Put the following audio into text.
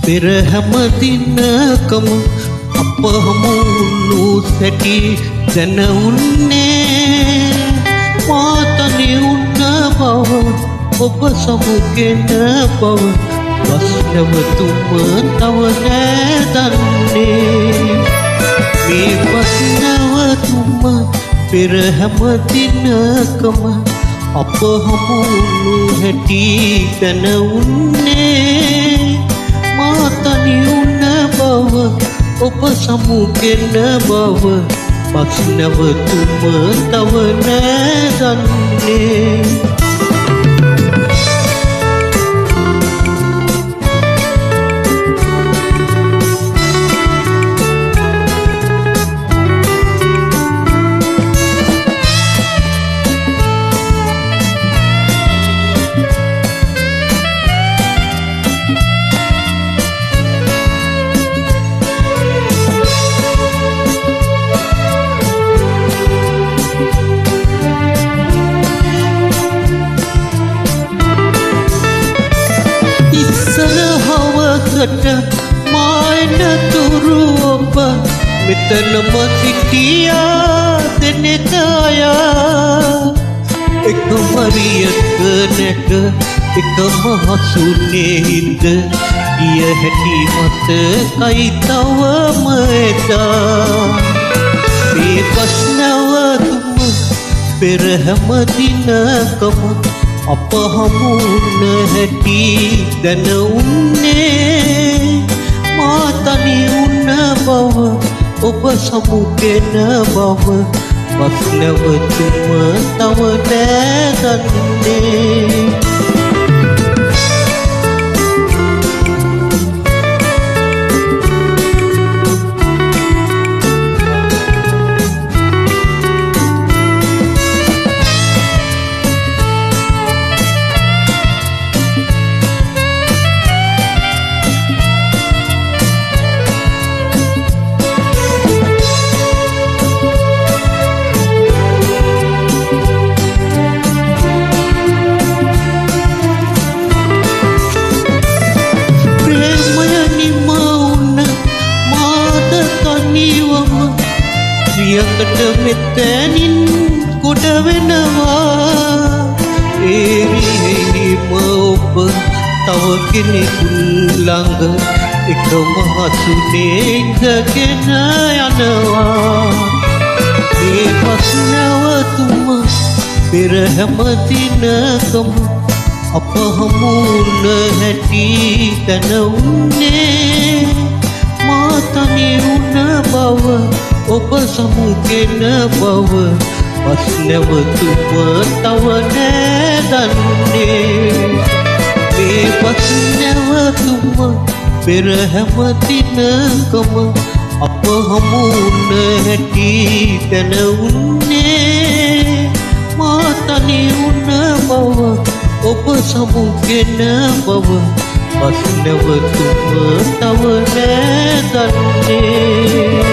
පෙර හැම දිනකම අප හමු වුණු සැටි දැන උන්නේ මාතනි උන්න බව ඔබ සමුගෙන බව වස්නවතුම තව නෑ දන්නේ මේ වස්නවතුම පෙර හැම දිනකම අප හමු වුණු හැටි දැන උන්නේ මාතනි උන්න බව ඔබ සමුගෙන බව වස්නවතුම තව නෑ දන්නේ මායන තුරු ඔබ මෙතනම සිටියා දෙනෙක අයා එක මරියක නැක එකම හසුනේ හින්ද ගිය හැටි මතකයි තවම එදා මේ ප්‍රශ්නවතුම පෙර හැම දිනකම අප හමු වුණ හැටි දැන උන්නේ මාතනි උන්න බව ඔබ සමුගෙන බව වස්නවතුම තව නෑ දන්නේ යකට මෙතැනින් ගොඩ වෙනවා ඒරිම ඔබ තව කෙනෙකුන් ළඟ එකම හසුනේ ඉඳගෙන යනවා මේ ප්‍රශ්නවතුම පෙර හැම දිනකම අප හමු වුණ හැටි දැන උන්නේ මාතනි උන්න බව ඔබ සමුගෙන බව වස්නවතුම තව නෑ දන්නේ මේ වස්නවතුම පෙර හැම දිනකම අප හමු වුණ හැටි දැන උන්නේ මාතනි උන්න බව ඔබ සමුගෙන බව වස්නවතුම තව නෑ දන්නේ